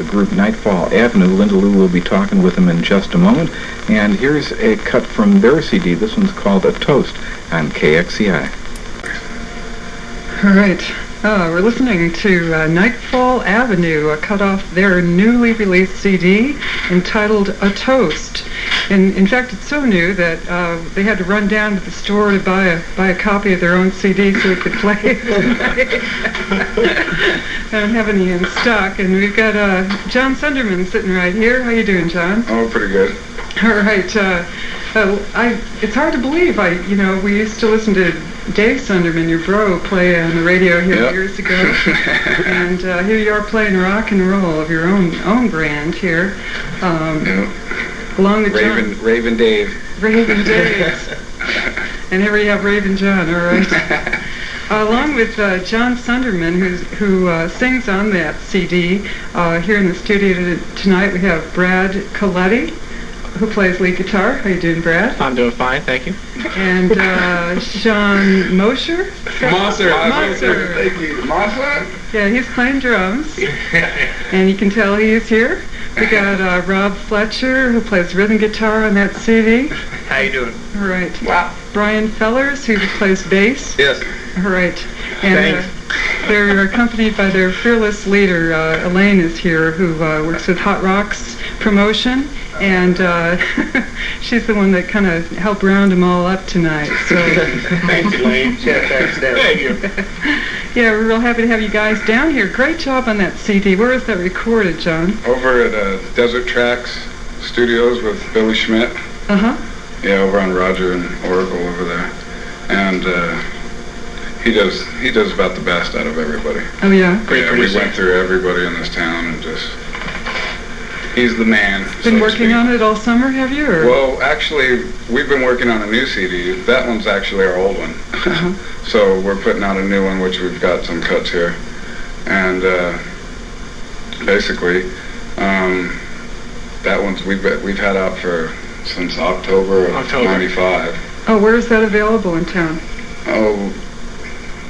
the group Nightfall Avenue. Linda Lou will be talking with them in just a moment. And here's a cut from their CD. This one's called A Toast on KXCI. All right. We're listening to Nightfall Avenue, cut off their newly released CD entitled A Toast. And in fact, it's so new that they had to run down to the store to buy a copy of their own CD so it could play it tonight. I don't have any in stock. And we've got John Sunderman sitting right here. How you doing, John? Oh, pretty good. All right. It's hard to believe. We used to listen to Dave Sunderman, your bro, play on the radio here years ago, and here you are playing rock and roll of your own brand here, along with Raven Dave. Raven Dave, and here we have Raven John. All right, along with John Sunderman, who sings on that CD. Here in the studio tonight, we have Brad Coletti, who plays lead guitar. How you doing, Brad? I'm doing fine, thank you. And Sean Mosher? Mosser. Thank you. Mosser? Yeah, he's playing drums. And you can tell he is here. We got Rob Fletcher, who plays rhythm guitar on that CD. How you doing? All right. Wow. Brian Fellers, who plays bass. Yes. All right. And they're accompanied by their fearless leader, Elaine is here, who works with Hot Rocks Promotion. And she's the one that kind of helped round them all up tonight. So. Thank you, Lane. Thank you. Yeah, we're real happy to have you guys down here. Great job on that CD. Where is that recorded, John? Over at Desert Tracks Studios with Billy Schmidt. Uh-huh. Yeah, over on Roger and Oracle over there. And he does about the best out of everybody. Oh, yeah? Yeah, we went through everybody in this town and just... He's the man. Been working on it all summer, have you? Or? Well, actually, we've been working on a new CD. That one's actually our old one. Uh-huh. So we're putting out a new one, which we've got some cuts here. And basically, that one's we've had out since October of '95. Oh, where is that available in town? Oh,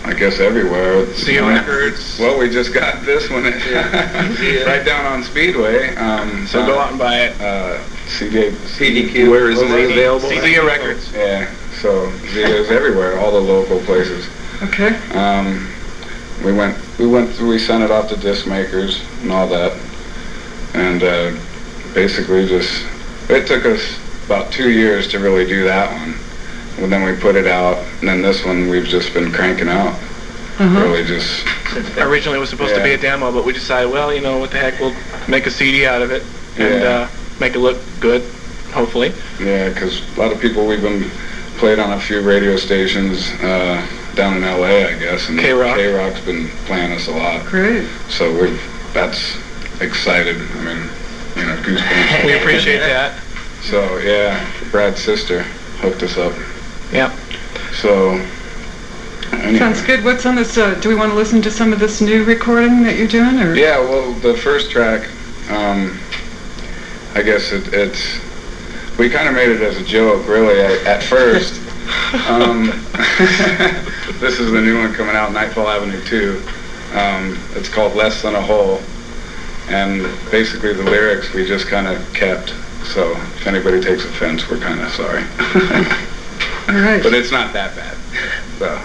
I guess everywhere. See records. Well, we just got this one right down on Speedway. So go out and buy it. CDQ. Where is it available? Zia Records. Yeah. So Zia is everywhere, all the local places. Okay. We sent it off to disc makers and all that, and basically it took us about 2 years to really do that one. And then we put it out, and then this one we've just been cranking out. Uh-huh. Really just... Originally it was supposed to be a demo, but we decided, well, what the heck, we'll make a CD out of it and make it look good, hopefully. Yeah, because a lot of people, we've been played on a few radio stations down in L.A., I guess, and K-Rock's been playing us a lot. Great. So that's excited. I mean, goosebumps. We appreciate that. So, yeah, Brad's sister hooked us up. Yeah. So, anyway. Sounds good. What's on this? Do we want to listen to some of this new recording that you're doing? Or? Yeah, well, the first track, I guess it's... We kind of made it as a joke, really, at first. This is the new one coming out, Nightfall Avenue 2. It's called Less Than a Hole. And basically the lyrics we just kind of kept. So if anybody takes offense, we're kind of sorry. All right. But it's not that bad. So.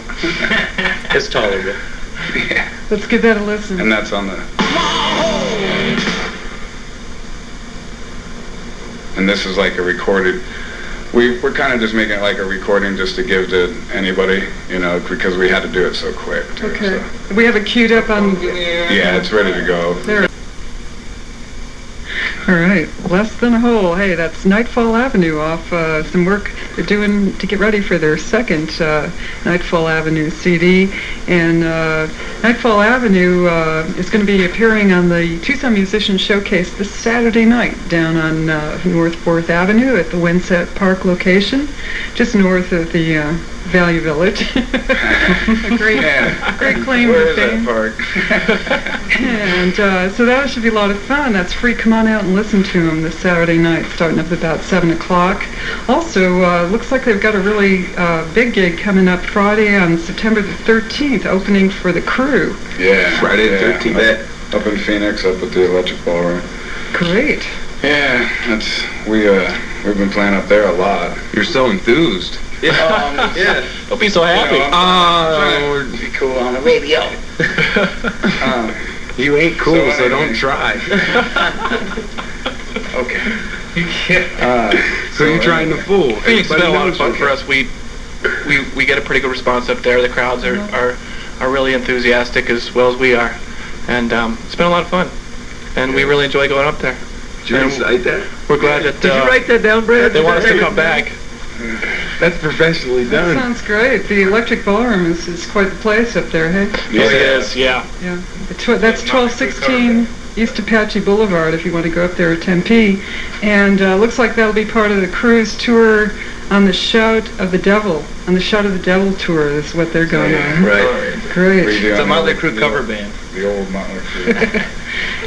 It's tolerable. Yeah. Let's give that a listen. And that's on the... And this is like a recorded... We're kind of just making it like a recording just to give to anybody, because we had to do it so quick, too. Okay. So. We have it queued up on... Yeah, it's ready to go. There. All right, Less Than a Hole. Hey, that's Nightfall Avenue off some work they're doing to get ready for their second Nightfall Avenue CD. And Nightfall Avenue is going to be appearing on the Tucson Musicians Showcase this Saturday night down on North 4th Avenue at the Winsett Park location, just north of the Value Village. A great claim to fame. Where is that park? And so that should be a lot of fun. That's free. Come on out and listen to them this Saturday night, starting up about 7 o'clock. Also, looks like they've got a really big gig coming up Friday on September the 13th, opening for The Crew. Yeah. Friday the 13th. up in Phoenix, up at the Electric Ballroom. Great. Yeah, we've been playing up there a lot. You're so enthused. Yeah. Don't be so happy. I'm trying to be cool on the radio. You ain't cool, So so anyway. don't try. Okay. So you're trying to fool. Phoenix has been a lot of fun Everybody for us. We get a pretty good response up there. The crowds are really enthusiastic as well as we are, and it's been a lot of fun. And we really enjoy going up there. Did you recite that? We're glad that Did you write that down, Brad? they want us to come back. That's professionally That done. sounds great. The Electric Ballroom is quite the place up there, hey? Yes, it is. Yeah. Yeah. That's 1216 East Apache Boulevard if you want to go up there at Tempe. And looks like that'll be part of the cruise tour on the Shout of the Devil. On the Shout of the Devil tour is what they're going on. Right. Great. It's a Motley Crue cover band. The old Motley Crue.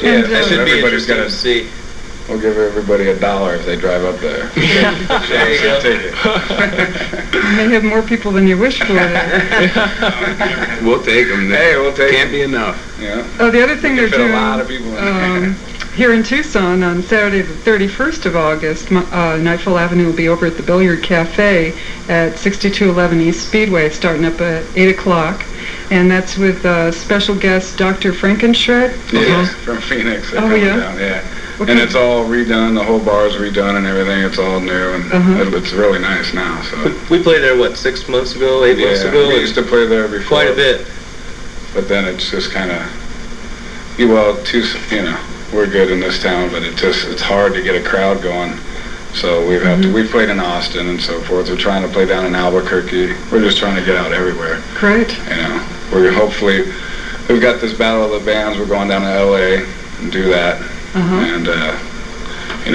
And, that should be everybody's interesting got to see. We'll give everybody $1 if they drive up there. There you go. Take it. You may have more people than you wish for there. We'll take them. Hey, we'll take Can't it. be enough. Yeah. Oh, the other thing they're Fit doing a lot of people in here in Tucson on Saturday the 31st of August, Nightfall Avenue will be over at the Billiard Cafe at 6211 East Speedway, starting up at 8 o'clock. And that's with special guest Dr. Frankenshred. Yeah, from Phoenix. They're Oh, coming yeah? Down, yeah. What And kind- it's all redone. The whole bar's redone and everything. It's all new, and it's really nice now. So. We played there, what, 6 months ago, 8 months Yeah, ago? we used to play there before. Quite a bit. But then it's just kind of, we're good in this town, but it's hard to get a crowd going. So we played in Austin and so forth. We're trying to play down in Albuquerque. We're just trying to get out everywhere. Great. We've got this Battle of the Bands. We're going down to LA and do that. And,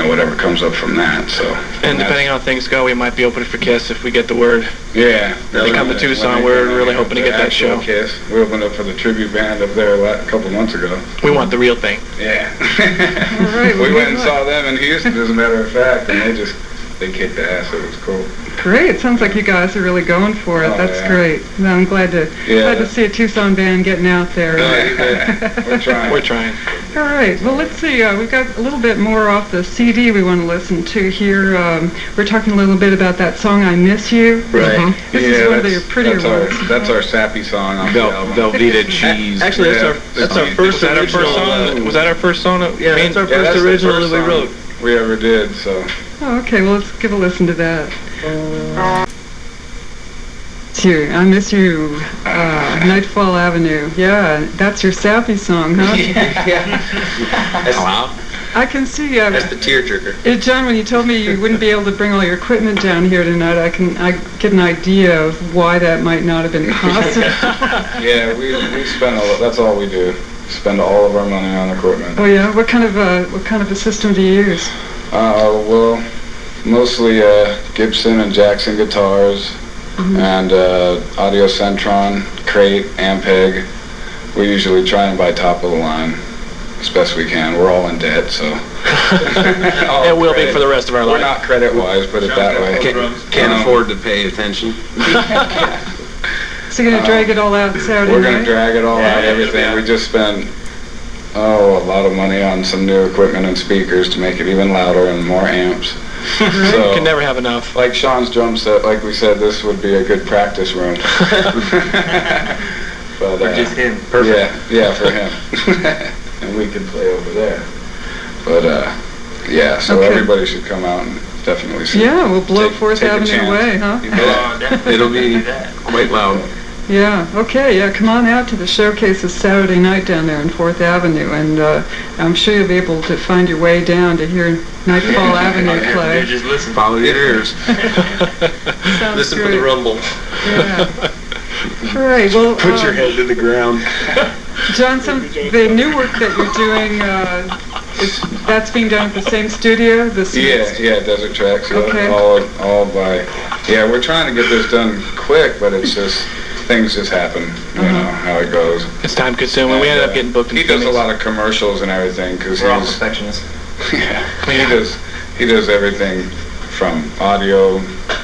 whatever comes up from that. So. And depending on how things go, we might be open for Kiss if we get the word. Yeah. They come to Tucson, we're really hoping to get that show. Kiss. We opened up for the tribute band up there a couple months ago. We want the real thing. Yeah. All right. We went and saw them in Houston, as a matter of fact, and they kicked ass. It was cool. Great. Sounds like you guys are really going for it. Oh, That's yeah. great. Well, I'm glad to see a Tucson band getting out there. We're trying. We're trying. All right. Well, let's see. We've got a little bit more off the CD we want to listen to here. We're talking a little bit about that song, I Miss You. Right. This is one of your prettier ones. That's our sappy song off the album. Velveeta cheese. Actually, Yeah. that's our first Was that our original. first song? Was that our first song? Yeah, that's our Yeah, first that's the original first that we song wrote. we ever did, so. Oh, okay. Well, let's give a listen to that. Here, I Miss You, Nightfall Avenue. Yeah, that's your sappy song, huh? Wow. I can see. That's the tearjerker. John, when you told me you wouldn't be able to bring all your equipment down here tonight, I get an idea of why that might not have been possible. Yeah, we spend that's all we do. Spend all of our money on equipment. Oh yeah, what kind of a system do you use? Well, mostly Gibson and Jackson guitars, and Audio Centron, Crate, Ampeg. We usually try and buy top of the line as best we can. We're all in debt, so. It will be for the rest of our We're life. not credit-wise, put it that way. Can't afford to pay attention. So you're gonna drag it all out Saturday We're night? going to drag it all out, everything. We just spent, a lot of money on some new equipment and speakers to make it even louder and more amps. So, Can never have enough. like Sean's drum set, like we said, this would be a good practice room. But, For just him. Perfect. Yeah, for him. And we can play over there. But, yeah, so Okay. everybody should come out and definitely see. Yeah, we'll blow Take 4th a Avenue chance. away, huh? It'll be quite loud. Yeah, okay, yeah, come on out to the showcase this Saturday night down there on 4th Avenue, and I'm sure you'll be able to find your way down to hear Nightfall Avenue play. Just listen. Follow your ears. Sounds Listen for great. the rumble. Yeah. All right, well, Put your head to the ground. John, the new work that you're doing, that's being done at the same studio? Yeah, Desert Tracks, yeah, Okay. all by, yeah, we're trying to get this done quick, but it's just, things just happen, you know, how it goes. It's time consuming. We ended up getting booked in He does a Phoenix. lot of commercials and everything, because We're all he's, perfectionists. yeah, he does everything from audio,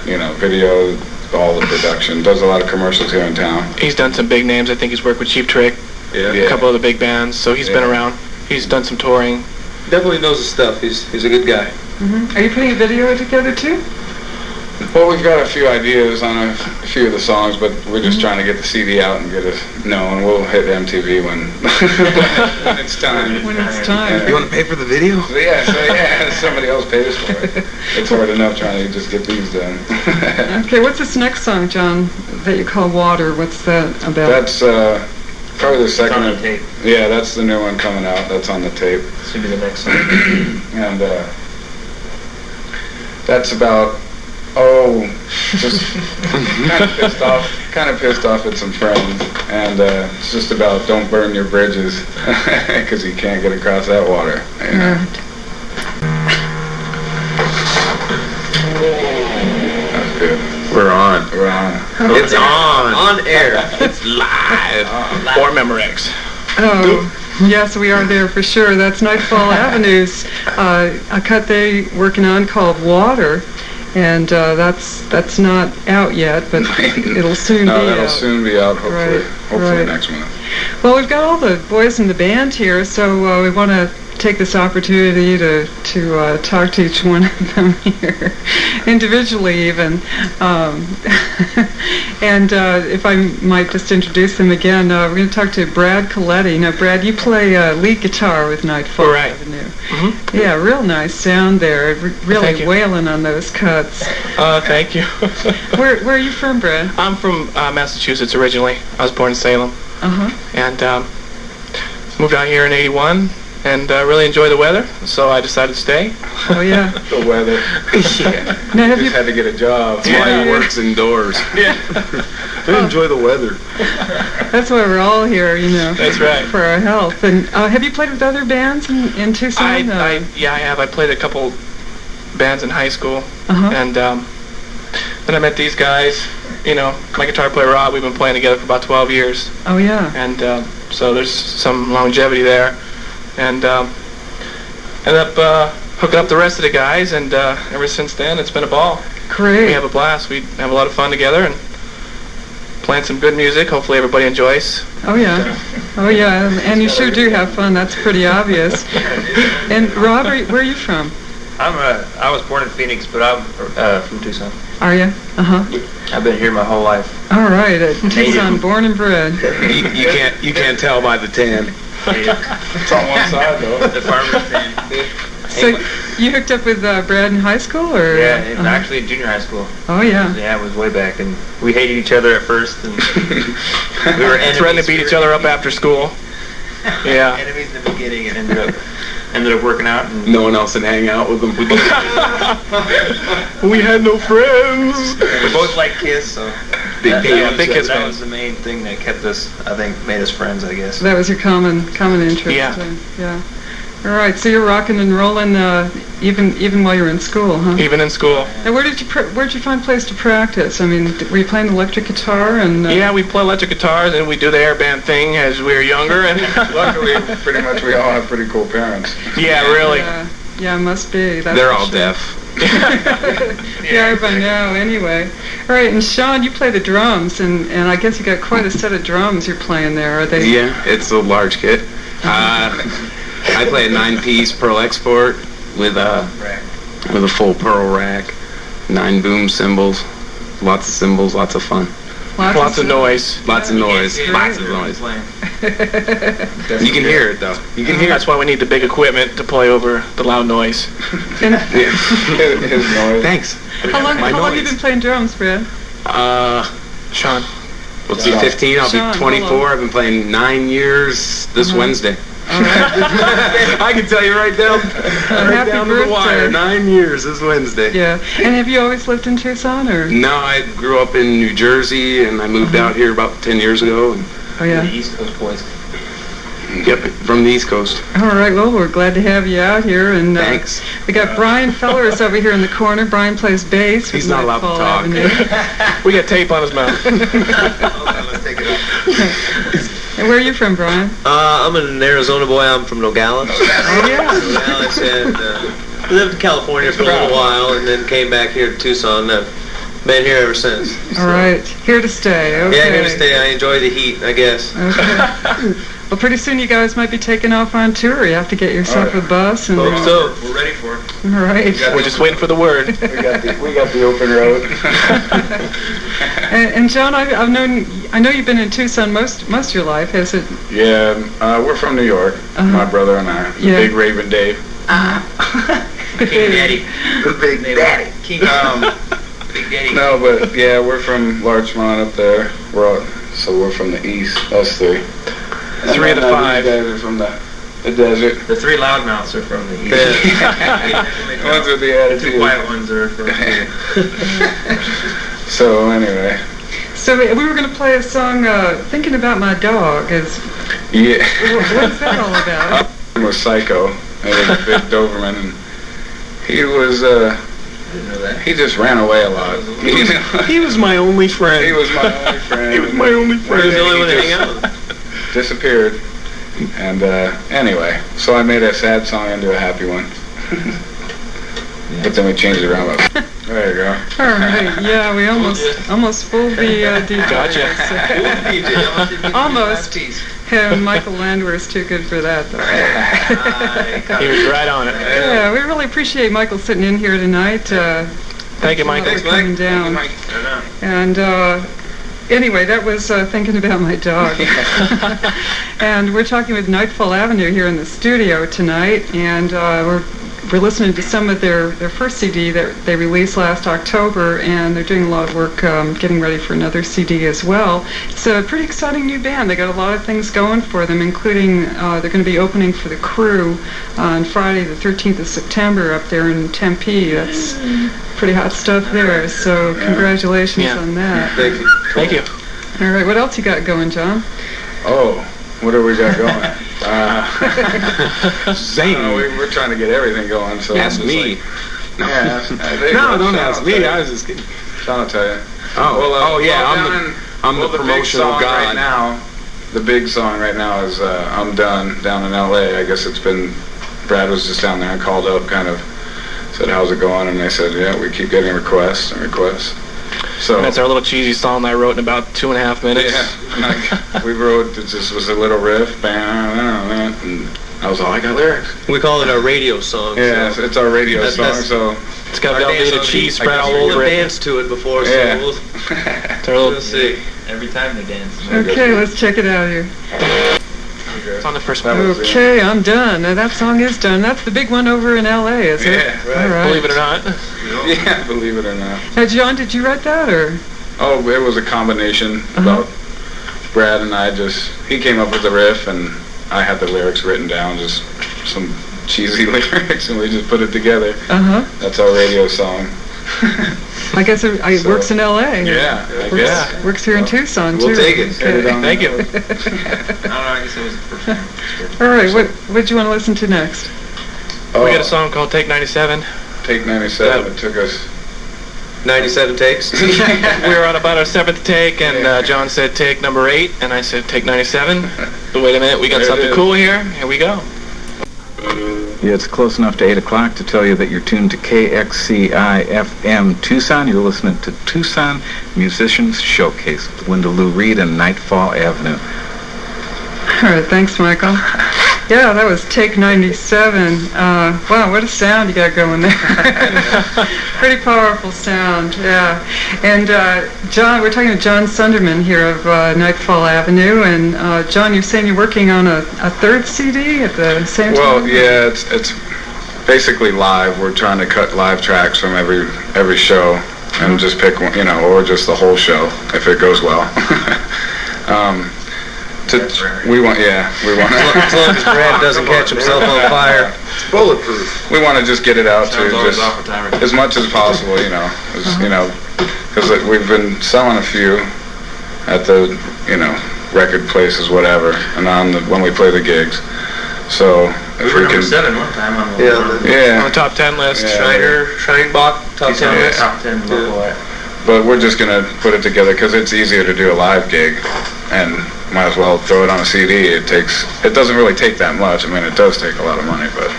video, all the production, does a lot of commercials here in town. He's done some big names. I think he's worked with Cheap Trick, Yeah. a couple of the big bands, so he's been around. he's done some touring. Definitely knows his stuff. He's a good guy. Are you putting a video together too? Well, we've got a few ideas on a few of the songs, but we're just trying to get the CD out and get it known. We'll hit MTV when it's time. When it's time. You want to pay for the video? Yeah, somebody else pays for it. It's hard enough trying to just get these done. Okay, what's this next song, John, that you call Water? What's that about? That's probably the second. on the tape. Yeah, that's the new one coming out. That's on the tape. This should be the next song. And that's about, just kind of pissed off at some friends, and it's just about don't burn your bridges, because you can't get across that water. You know? That's good. We're on. We're on. It's on. On air. It's live. Or Memorex. Oh, yes, we are there for sure. That's Nightfall Avenue's a cut they working on called Water, and that's not out yet, but it'll soon be out. No, that'll soon be out, hopefully. Hopefully next month. Well, we've got all the boys in the band here, so we want to take this opportunity to talk to each one of them here, individually even. And if I might just introduce them again, we're going to talk to Brad Coletti. Now, Brad, you play lead guitar with Nightfall Avenue. Mm-hmm. Yeah, real nice sound there. Really wailing on those cuts. Thank you. Where are you from, Brad? I'm from Massachusetts originally. I was born in Salem. And moved out here in '81. And really enjoy the weather, so I decided to stay. Oh, yeah. The weather. Now, have Just had to get a job. That's why he works indoors. Yeah. I enjoy the weather. That's why we're all here, you know. That's right. For our health. And have you played with other bands in Tucson? Yeah, I have. I played a couple bands in high school. And then I met these guys. You know, my guitar player Rob, we've been playing together for about 12 years. Oh, yeah. And so there's some longevity there. And ended up hooking up the rest of the guys, and ever since then it's been a ball. Great. We have a blast. We have a lot of fun together and playing some good music. Hopefully everybody enjoys. Oh yeah. Oh yeah, and you sure do have fun. That's pretty obvious. And Rob, where are you from? I was born in Phoenix, but I'm from Tucson. Are you? I've been here my whole life. All right, Tucson, born and bred. You can't tell by the tan. It's on one side, though. The farmer's tan. So you hooked up with Brad in high school, or? Yeah, actually in junior high school. Oh yeah. Yeah, it was way back, and we hated each other at first, and we were enemies. Threatened to beat each other up after school. Yeah. Enemies in the beginning, and ended up working out. And no one else would hang out with them. We had no friends. We both liked Kiss, so big Kiss that fans. was the main thing that kept us, I think, made us friends, I guess. That was your common interest. Yeah. Yeah. All right, so you're rocking and rolling even while you're in school, huh? Even in school. And where'd you find a place to practice? I mean, were you playing electric guitar and? Yeah, we play electric guitars and we do the air band thing as we were younger. And luckily, pretty much we all have pretty cool parents. Yeah, really. Yeah, must be. They're all deaf. Yeah, by now, anyway. All right, and Sean, you play the drums, and I guess you got quite a set of drums you're playing there. Are they? Yeah, it's a large kit. I play a 9-piece Pearl Export with a full Pearl rack, 9 boom cymbals, lots of cymbals, lots of fun. Lots of noise. Lots of noise. Lots of noise. You can hear it, though. You can hear it. That's why we need the big equipment to play over the loud noise. His noise. Thanks. How long have you been playing drums, Brad? Sean. Let's see, 15. I'll be 24. I've been playing 9 years this Wednesday. All right. I can tell you right down, Happy down to birthday. the wire. 9 years this Wednesday. Yeah. And have you always lived in Tucson, or? No, I grew up in New Jersey, and I moved out here about 10 years ago. And Oh yeah. The East Coast boys. Yep, from the East Coast. All right. Well, we're glad to have you out here, and Thanks. We got Brian Fellers over here in the corner. Brian plays bass. He's with not allowed to Nightfall talk. Avenue. We got tape on his mouth. Let's take it off. And where are you from, Brian? I'm an Arizona boy. I'm from Nogales. Oh yeah. Nogales, and lived in California for a little while, and then came back here to Tucson. Been here ever since. All right. Here to stay. Okay. Yeah, here to stay. I enjoy the heat, I guess. Okay. Well, pretty soon you guys might be taking off on tour. You have to get yourself a bus. And, Hope so. We're ready for it. All right. We're just waiting for the word. We got the open road. And John, I know you've been in Tucson most of your life. Has it? Yeah, we're from New York, my brother and I. Yeah. Big Raven Dave. King Daddy. The Big Daddy. King Big Daddy. No, but yeah, we're from Larchmont up there. We're from the east, us three. 3 of the 5. You guys are from the desert. The 3 loudmouths are from the east. Ones with the The 2 attitude. quiet ones are from the So anyway, So we were going to play a song, "Thinking About My Dog." yeah. What's that all about? He was Psycho, and he was a big Doberman, and he was, he just ran away a lot. You know? He was my only friend. He was my only friend. He was my only friend. He was the only one to hang out with. Disappeared. And anyway, so I made a sad song into a happy one. But then we changed it around. There you go. All right. Yeah, we almost fooled the DJ. Gotcha. Almost. Yeah, Michael Landwehr's too good for that, though. He was right on it. Yeah, we really appreciate Michael sitting in here tonight. Thank you, Mike. Thanks, coming down. And anyway, that was Thinking About My Dog. And we're talking with Nightfall Avenue here in the studio tonight, and we're listening to some of their first CD that they released last October, and they're doing a lot of work getting ready for another CD as well. It's a pretty exciting new band. They got a lot of things going for them, including they're going to be opening for the Crew on Friday the 13th of September up there in Tempe. That's pretty hot stuff there, so congratulations on that. Thank you. Thank you. All right, what else you got going, John? Oh, what do we got going? Zane. We're trying to get everything going, so Ask I'm just me. like, yeah. No, don't ask me. I was just kidding. Sean will tell you. I'm the big promotional song god. right now. The big song right now is "I'm Done" down in L.A. I guess it's been. Brad was just down there and called up, kind of said, "How's it going?" And they said, "Yeah, we keep getting requests and requests." So And that's our little cheesy song that I wrote in about 2.5 minutes. yeah, we wrote. It just was a little riff, and I was all, "I got lyrics." We call it our radio song. Yeah, so it's our radio That's- song. that's- So It's got our dance Velveeta on cheese the- spread all We've over it. danced to it before, so Yeah. we'll It's our little, see. Every time they dance. Okay, let's check it out here. it's on the first That one. was it. Okay, I'm done. Now, that song is done. That's the big one over in L.A., is it? Yeah, right. All right. Believe it or not. Yeah, believe it or not. Now, John, did you write that, or? Oh, it was a combination about Brad and I he came up with the riff and I had the lyrics written down, just some cheesy lyrics, and we just put it together. Uh-huh. That's our radio song. I guess it So- works in L.A. Yeah, I guess. Works here in Tucson, We'll too. take it. Okay. Thank you. I don't know, I guess it was the first one. All right, what do you want to listen to next? Oh, We got a song called Take 97. Take 97. It took us 97 takes. We were on about our 7th take, and John said take number 8, and I said take 97. But wait a minute, we got There it something is. cool here. Here we go. Yeah, it's close enough to 8 o'clock to tell you that you're tuned to KXCI FM Tucson. You're listening to Tucson Musicians Showcase with Linda Lou Reed and Nightfall Avenue. All right, thanks, Michael. Yeah, that was Take 97. Wow, what a sound you got going there. Pretty powerful sound, yeah. And John, we're talking to John Sunderman here of Nightfall Avenue. And John, you're saying you're working on a third CD at the same time? Well, yeah, it's basically live. We're trying to cut live tracks from every show and just pick one, or just the whole show if it goes well. We want. As long as Brad doesn't catch himself on fire. It's bulletproof. We want to just get it out to Sounds always just off the timer. as much as possible, because we've been selling a few at the record places, whatever, and when we play the gigs. So We if were we number can, 7 one time on the Yeah. yeah. On the top 10 list. Yeah. Scheinbach, top 10 list. Top 10 local act. But we're just gonna put it together because it's easier to do a live gig, and might as well throw it on a CD. It doesn't really take that much. I mean, it does take a lot of money, but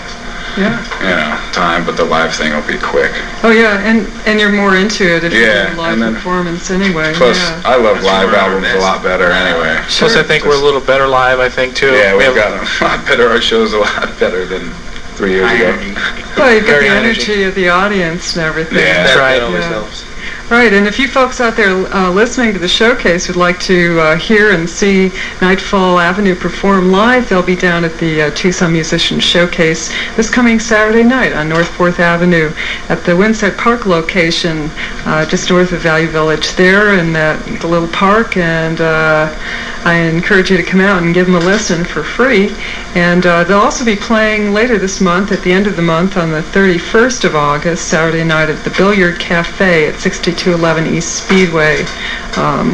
Yeah. time, but the live thing will be quick. Oh yeah, and you're more into it if Yeah, you do a live and then- performance anyway. Plus, yeah. I love live albums a lot better anyway. Plus, I think we're a little better live, I think, too. Yeah, We we've have- gotten a lot better. Our show's a lot better than 3 years ago. Well, you've got Very the energy. energy of the audience and everything. Yeah. That's right. That always Yeah. helps. Right, and if you folks out there listening to the showcase would like to hear and see Nightfall Avenue perform live, they'll be down at the Tucson Musicians Showcase this coming Saturday night on North 4th Avenue at the Winsett Park location, just north of Value Village there in the little park, and I encourage you to come out and give them a listen for free. And they'll also be playing later this month, at the end of the month, on the 31st of August, Saturday night at the Billiard Cafe at 6211 East Speedway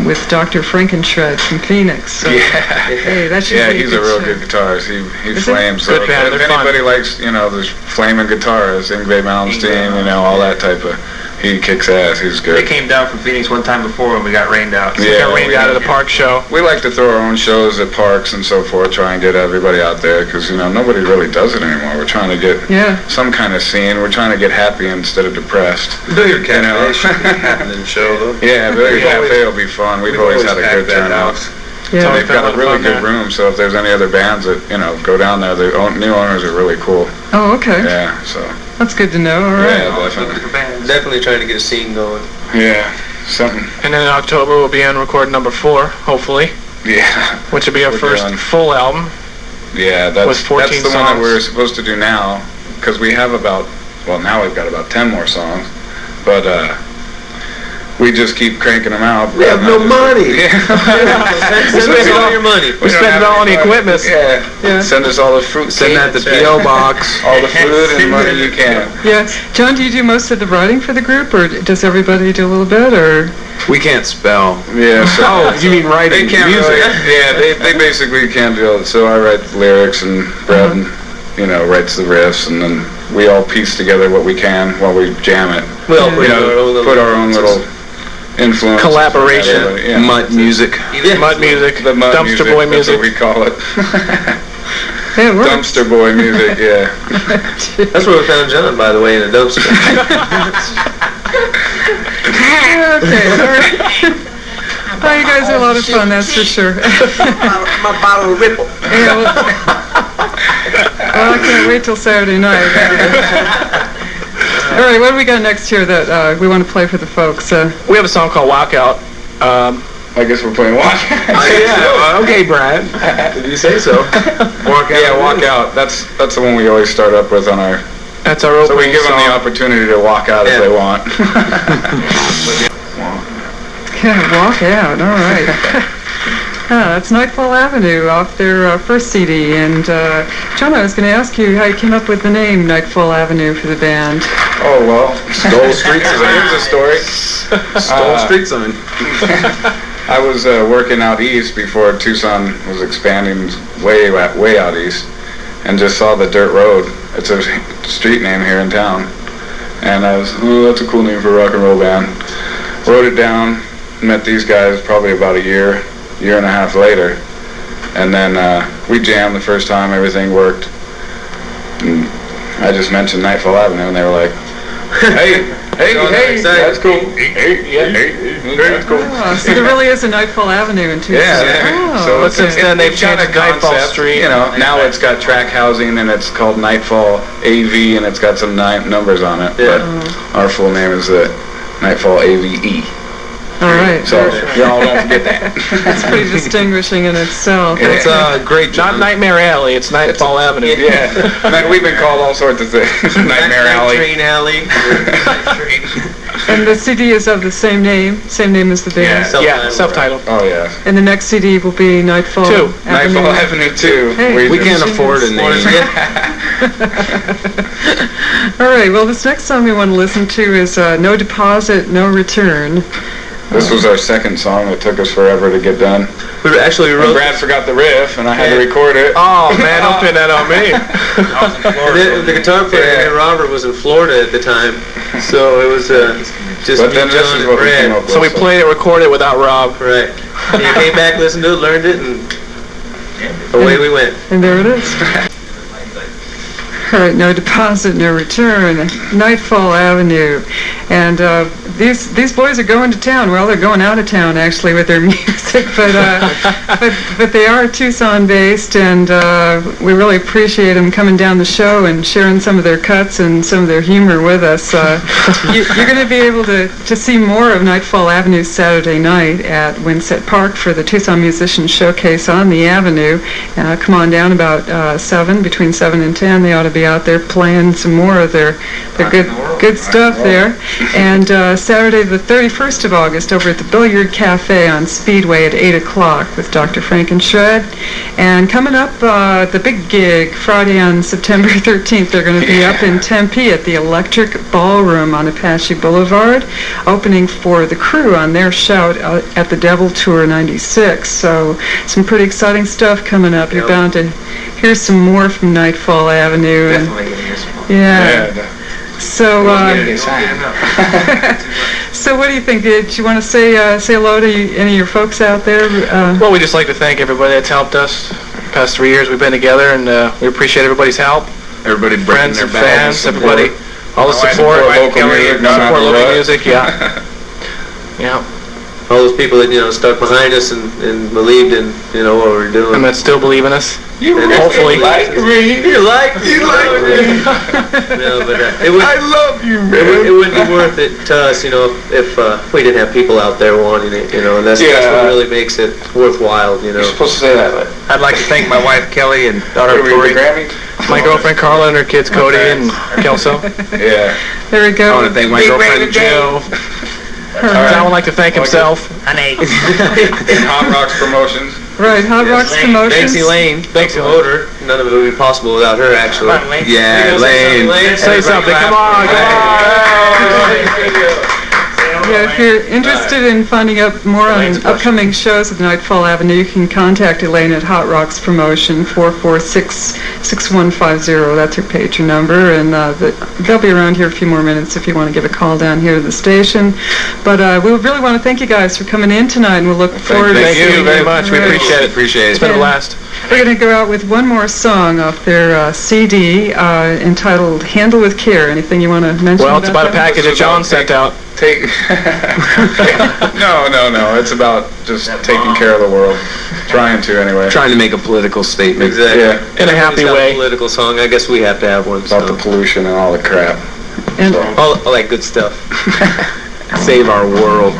with Dr. Frankenshred from Phoenix. So, hey, that should Yeah, be he's a real show. good guitarist. He Is he? flames. Good So band, if they're fun. anybody likes, those flaming guitarists, Yngwie Malmsteen, all that type of, he kicks ass. He's They good. came down from Phoenix one time before when we got rained out. Yeah. Got rained out of the park show. We like to throw our own shows at parks and so forth, try and get everybody out there, because, nobody really does it anymore. We're trying to get Yeah. some kind of scene. We're trying to get happy instead of depressed. Billiard You know? Cafe should be happening show, though. Yeah, Billiard We've always- Cafe will be fun. We've always had a packed good that turnout. house. Yeah. They've got a Fun really there. good room, so if there's any other bands that, go down there, the new owners are really cool. Oh, okay. Yeah, so, That's good to know. All right. yeah, Looking definitely. for bands. Definitely trying to get a scene going. Yeah, something. And then in October, we'll be on record number 4, hopefully, Yeah, which will be our We're first doing- full album. yeah, that's With 14 that's the one that songs. we're supposed to do now, because we have now we've got about 10 more songs, but we just keep cranking them out. We have no money. Yeah. Spend all your money. We don't spend have it all any on the money. equipment. Yeah. Yeah. Send us all the fruit. Send that to P.O. Box. all the food and money you can. Yeah. John, do you do most of the writing for the group, or does everybody do a little bit, or? We can't spell. Yeah. So Oh, you mean they writing can't music? really, yeah, they basically can't do it. So I write the lyrics and Brad, writes the riffs, and then we all piece together what we can while we jam it. We all Put our own little influence. Collaboration. Yeah. Mud music. Mud music, The mud dumpster music, boy that's music. what we call it. Yeah, it works. Dumpster boy music, yeah. That's where we found John, by the way, in a dumpster. Okay. All right. Oh, you guys are a lot of fun, that's for sure. My bottle of Ripple. Yeah, well, I can't wait till Saturday night. All right, what do we got next here that we want to play for the folks? We have a song called Walkout. I guess we're playing Walk Out. Okay, Brad. Did you say so? Walk Out. Yeah, Walk Out. That's the one we always start up with on our... That's our So we opening give them the song. opportunity to walk out if they want. Yeah, walk out. All right. That's Nightfall Avenue off their first CD. And John, I was going to ask you how you came up with the name Nightfall Avenue for the band. Oh, well. Stole street Here's a story. Stole street sign. I was working out east before Tucson was expanding way out east, and just saw the dirt road. It's a street name here in town. And I was, that's a cool name for a rock and roll band. Wrote it down, met these guys probably about a year and a half later. And then we jammed the first time, everything worked. And I just mentioned Nightfall Avenue, and they were like, hey, that's cool. That's cool. Oh, so there really is a Nightfall Avenue in Tucson. Yeah. Oh, So But since then, they've got changed a to Nightfall concept, Street. Now it's got track housing, and it's called Nightfall AV, and it's got some numbers on it. Yeah. But our full name is the Nightfall AVE. all right. So y'all don't forget that. That's pretty distinguishing in itself. Yeah. It's a great Not job. Nightmare Alley, it's Nightfall Avenue. Yeah. Man, we've been called all sorts of things. Nightmare Alley. Train Alley. And the CD is of the same name as the band. Yeah, self-titled. Oh yeah. And the next CD will be Nightfall Two. Avenue. Nightfall Avenue 2. Hey. We just- can't afford a name. All right, well, this next song we want to listen to is No Deposit, No Return. This was our second song. It took us forever to get done. We actually And wrote Brad forgot the riff, and I had to Yeah. record it. Oh, man, don't pin that on me. the guitar player, Robert, was in Florida at the time, so it was just But me, then this John, is and what we came Brad. up with. So we played it, recorded it without Rob. Right. And he came back, listened to it, learned it, and away we went. And there it is. All right, no deposit, no return. Nightfall Avenue, and these boys are going to town. Well, they're going out of town actually with their music, but they are Tucson-based, and we really appreciate them coming down the show and sharing some of their cuts and some of their humor with us. You're going to be able to see more of Nightfall Avenue Saturday night at Winsett Park for the Tucson Musicians Showcase on the Avenue. Come on down about 7, between 7 and 10. They ought to be out there playing some more of their good stuff there. And Saturday the 31st of August over at the Billiard Cafe on Speedway at 8 o'clock with Dr. Frankenshred. And coming up, the big gig, Friday on September 13th, they're going to be up in Tempe at the Electric Ballroom on Apache Boulevard, opening for The Crew on their shout at the Devil Tour 96. So some pretty exciting stuff coming up. You're bound to hear some more from Nightfall Avenue. Definitely going to hear some more. Yeah. So, so what do you think? Did you want to say hello to any of your folks out there? Well, we'd just like to thank everybody that's helped us. The past 3 years we've been together, and we appreciate everybody's help. Everybody Friends their and fans, support. everybody, all the support, local music, support local music, yeah. Yeah. All those people that, stuck behind us and believed in, what we're doing. And that still believe in us. Hopefully. You like me. No, but I love you, man. It wouldn't be worth it to us, if we didn't have people out there wanting it, and that's what really makes it worthwhile, You're supposed to say that, but I'd like to thank my wife Kelly and daughter Tori. My girlfriend Carla and her kids Cody and Kelso. Yeah. There we go. I want to thank my girlfriend Jill. John would like to thank himself. Honey. Hot Rocks Promotions. Right, Hot Rocks Lane. Promotions. Thanks, Elaine. Thanks, Promoter. None of it would be possible without her, actually. Come on, Lane. Yeah, Lane. Say something. Come on, come on. Yeah, if you're interested in finding out more on upcoming shows at Nightfall Avenue, you can contact Elaine at Hot Rocks Promotion, 446-6150. That's her pager number, and they'll be around here a few more minutes if you want to give a call down here to the station. But we really want to thank you guys for coming in tonight, and we'll look forward to Thank seeing you very much. We Right. appreciate it. It's been a blast. We're going to go out with one more song off their CD entitled Handle with Care. Anything you want to mention? Well, it's about a that? package that John sent out. No. It's about just taking care of the world. Trying to, anyway. Trying to make a political statement. Exactly. Yeah. In a happy Everybody's got way. a political song. I guess we have to have one. About the pollution and all the crap. And all that good stuff. Save our world.